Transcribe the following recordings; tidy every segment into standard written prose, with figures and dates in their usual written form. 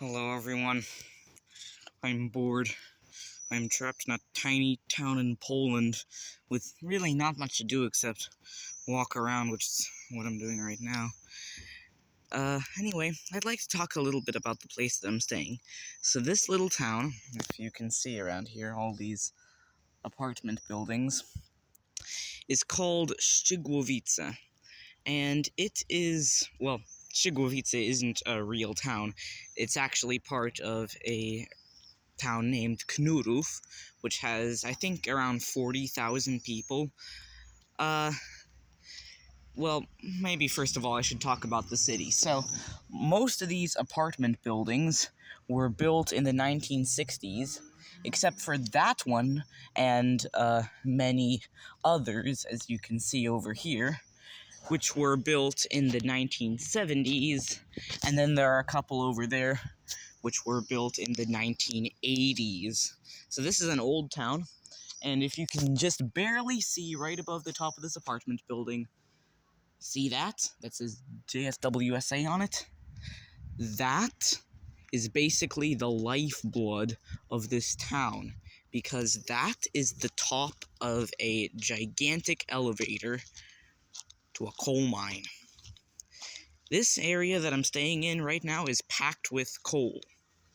Hello everyone, I'm bored. I'm trapped in a tiny town in Poland with really not much to do except walk around, which is what I'm doing right now. Anyway, I'd like to talk a little bit about the place that I'm staying. So this little town, if you can see around here, all these apartment buildings, is called Szczyglowice. And it is, well, Szczyglowice isn't a real town. It's actually part of a town named Knurow, which has, I think, around 40,000 people. Well, maybe first of all I should talk about the city. So, most of these apartment buildings were built in the 1960s, except for that one and many others, as you can see over here, which were built in the 1970s, and then there are a couple over there which were built in the 1980s. So this is an old town, and if you can just barely see right above the top of this apartment building, see that? That says JSWSA on it? That is basically the lifeblood of this town, because that is the top of a gigantic elevator to a coal mine. This area that I'm staying in right now is packed with coal.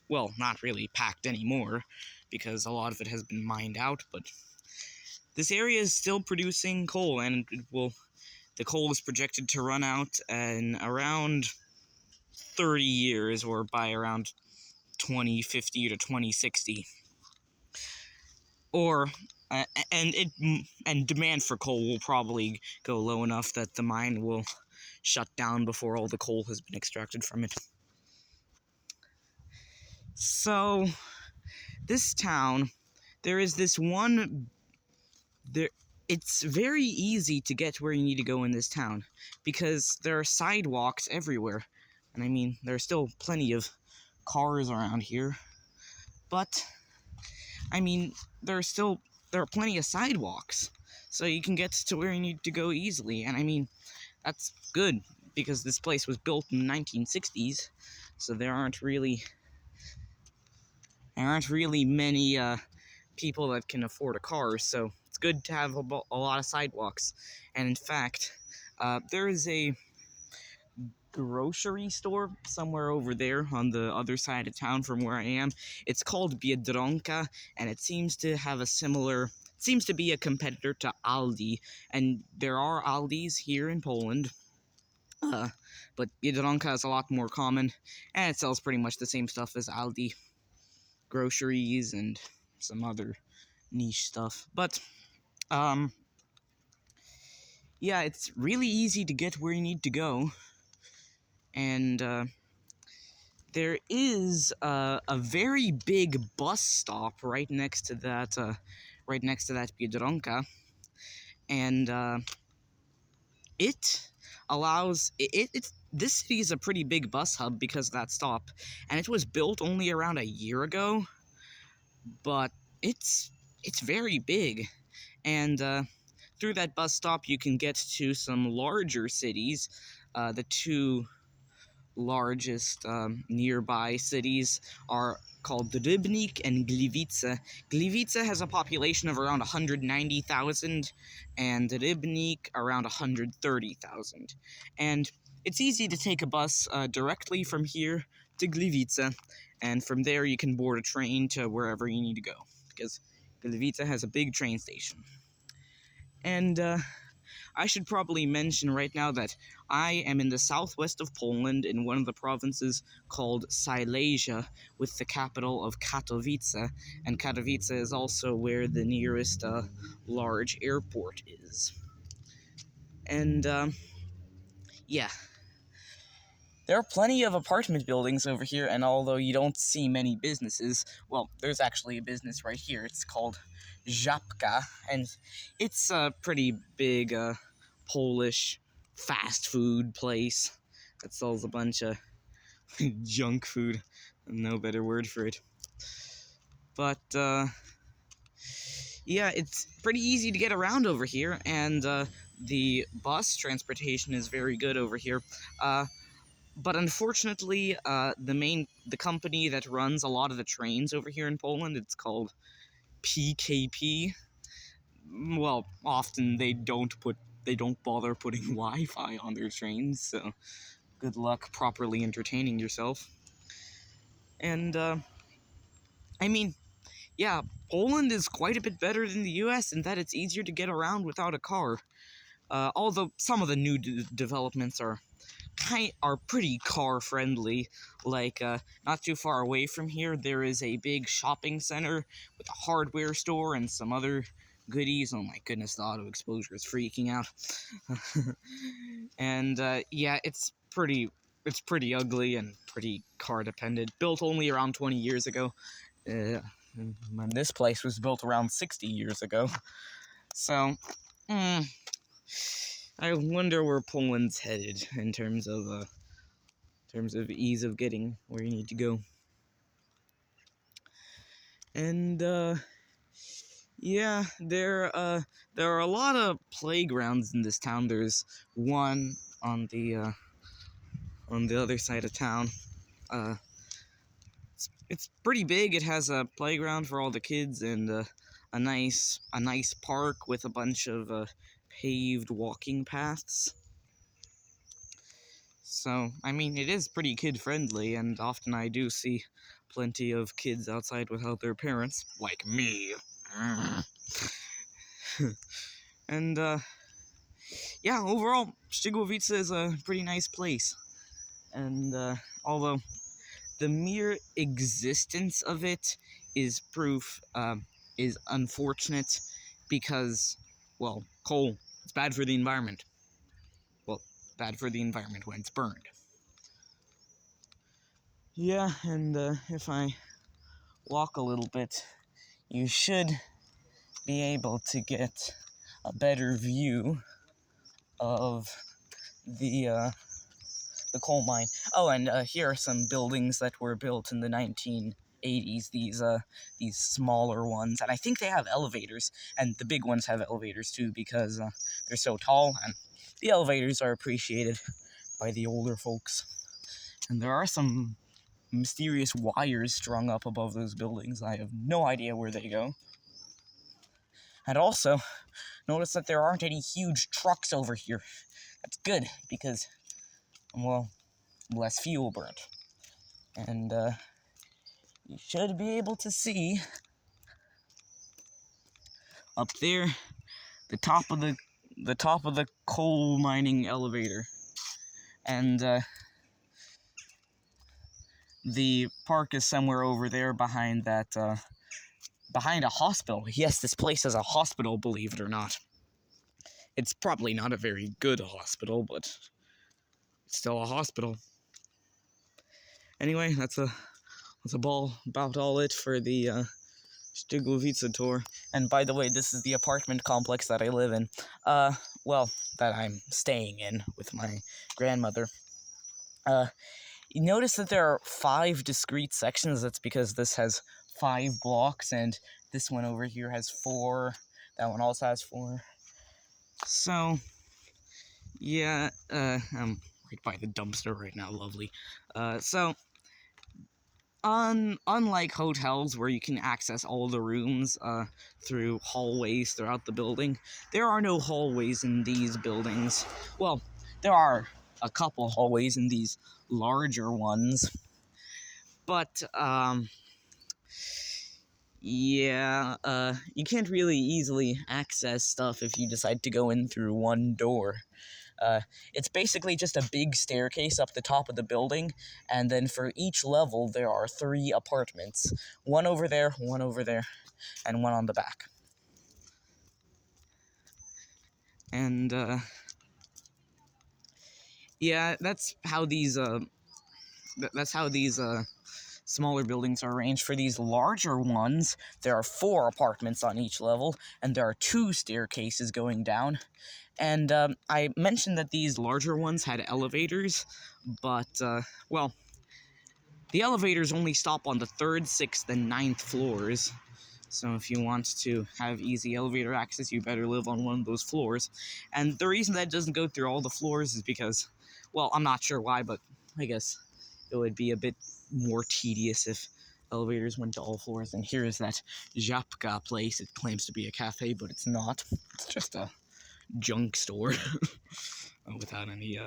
Well, not really packed anymore, because a lot of it has been mined out, but this area is still producing coal, and the coal is projected to run out in around 30 years, or by around 2050 to 2060. And demand for coal will probably go low enough that the mine will shut down before all the coal has been extracted from it. So, this town, there is this one, it's very easy to get where you need to go in this town, because there are sidewalks everywhere, and I mean, there are still plenty of cars around here, but, I mean, there are plenty of sidewalks, so you can get to where you need to go easily, and I mean, that's good, because this place was built in the 1960s, so there aren't really many people that can afford a car, so it's good to have a lot of sidewalks. And in fact, there is a grocery store somewhere over there on the other side of town from where I am. It's called Biedronka, and it seems to be a competitor to Aldi, and there are Aldis here in Poland. But Biedronka is a lot more common, and it sells pretty much the same stuff as Aldi. Groceries and some other niche stuff. But, yeah, it's really easy to get where you need to go. And, there is a very big bus stop right next to that Biedronka. And, this city is a pretty big bus hub because of that stop, and it was built only around a year ago, but it's very big, and through that bus stop you can get to some larger cities. The two largest nearby cities are called Rybnik and Gliwice. Gliwice has a population of around 190,000, and Rybnik around 130,000. And it's easy to take a bus directly from here to Gliwice, and from there you can board a train to wherever you need to go, because Gliwice has a big train station. And I should probably mention right now that I am in the southwest of Poland in one of the provinces called Silesia, with the capital of Katowice, and Katowice is also where the nearest large airport is. And, yeah. There are plenty of apartment buildings over here, and although you don't see many businesses, well, there's actually a business right here. It's called Żabka, and it's a pretty big Polish fast food place that sells a bunch of junk food. No better word for it. But, yeah, it's pretty easy to get around over here, and the bus transportation is very good over here. But unfortunately, the company that runs a lot of the trains over here in Poland, it's called PKP. Well, often they don't bother putting Wi-Fi on their trains, so good luck properly entertaining yourself. And I mean, yeah, Poland is quite a bit better than the U.S. in that it's easier to get around without a car. Although some of the new developments are pretty car friendly. Like not too far away from here, there is a big shopping center with a hardware store and some other goodies. Oh my goodness, the auto exposure is freaking out. And yeah, it's pretty ugly and pretty car dependent. Built only around 20 years ago. And this place was built around 60 years ago. So, I wonder where Poland's headed in terms of ease of getting where you need to go. And yeah, there are a lot of playgrounds in this town. There's one on the other side of town. It's pretty big. It has a playground for all the kids and a nice park with a bunch of paved walking paths. So, I mean, it is pretty kid-friendly, and often I do see plenty of kids outside without their parents, like me. And, yeah, overall, Szczygłowice is a pretty nice place. And, although the mere existence of it is is unfortunate because, well, coal, it's bad for the environment. Well, bad for the environment when it's burned. Yeah, and if I walk a little bit, you should be able to get a better view of the coal mine. Oh, and here are some buildings that were built in the 1980s. These smaller ones, and I think they have elevators, and the big ones have elevators too because they're so tall, and the elevators are appreciated by the older folks. And there are some mysterious wires strung up above those buildings. I have no idea where they go. And also, notice that there aren't any huge trucks over here. That's good, because, well, less fuel burnt. And, you should be able to see up there the top of the coal mining elevator. And, the park is somewhere over there behind that, behind a hospital. Yes, this place is a hospital, believe it or not. It's probably not a very good hospital, but it's still a hospital. Anyway, that's about all it for the Szczygłowice tour. And by the way, this is the apartment complex that I live in. Well, that I'm staying in with my grandmother. You notice that there are 5 discrete sections. That's because this has 5 blocks, and this one over here has 4. That one also has 4. So, yeah, I'm right by the dumpster right now, lovely. So, unlike hotels where you can access all the rooms, through hallways throughout the building, there are no hallways in these buildings. Well, there are a couple hallways in these larger ones, but, yeah, you can't really easily access stuff if you decide to go in through one door. It's basically just a big staircase up the top of the building, and then for each level there are 3 apartments. One over there, and one on the back. And, yeah, that's how these smaller buildings are arranged. For these larger ones, there are 4 apartments on each level, and there are 2 staircases going down. And I mentioned that these larger ones had elevators, but, well, the elevators only stop on the 3rd, 6th, and 9th floors. So if you want to have easy elevator access, you better live on one of those floors. And the reason that doesn't go through all the floors is because, well, I'm not sure why, but I guess it would be a bit more tedious if elevators went to all floors. And here is that Żabka place. It claims to be a cafe, but it's not. It's just a junk store without any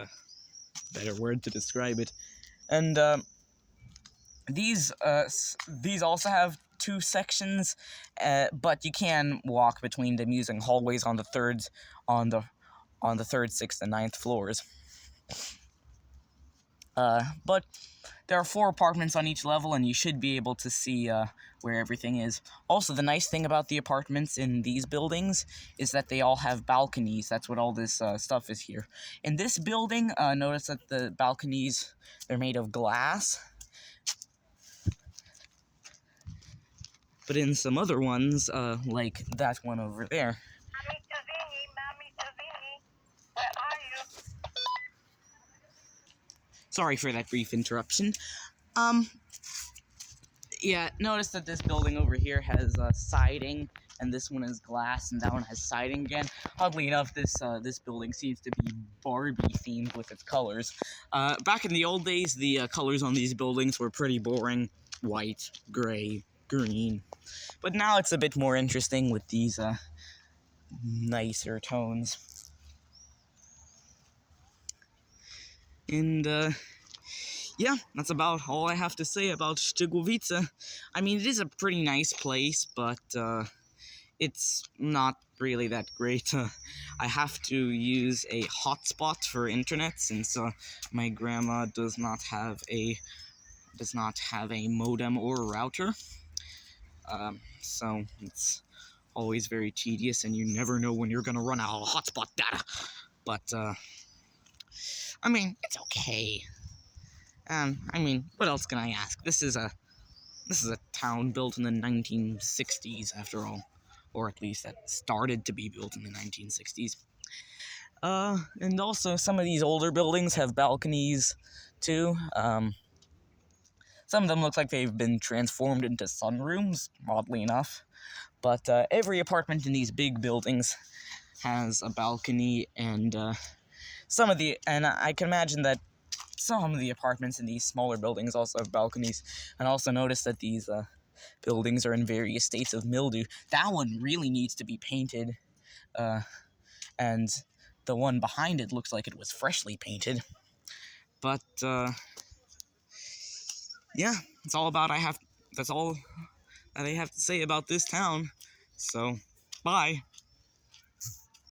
better word to describe it. And these also have two sections, but you can walk between them using hallways on the third, sixth, and ninth floors. But there are 4 apartments on each level, and you should be able to see where everything is. Also, the nice thing about the apartments in these buildings is that they all have balconies. That's what all this stuff is here. In this building, notice that the balconies, they're made of glass. But in some other ones, like that one over there. Sorry for that brief interruption. Yeah, notice that this building over here has siding, and this one is glass, and that one has siding again. Oddly enough, this building seems to be Barbie themed with its colors. Back in the old days, the colors on these buildings were pretty boring: white, gray, green. But now it's a bit more interesting with these nicer tones. And yeah, that's about all I have to say about Szczygłowice. I mean, it is a pretty nice place, but it's not really that great. I have to use a hotspot for internet since my grandma does not have a modem or router. So it's always very tedious, and you never know when you're gonna run out of hotspot data. But I mean, it's okay. I mean, what else can I ask? This is a town built in the 1960s, after all. Or at least that started to be built in the 1960s. And also, some of these older buildings have balconies, too. Some of them look like they've been transformed into sunrooms, oddly enough. But every apartment in these big buildings has a balcony, and I can imagine that some of the apartments in these smaller buildings also have balconies. And also notice that these buildings are in various states of mildew. That one really needs to be painted, and the one behind it looks like it was freshly painted. But yeah, that's all that I have to say about this town. So, bye.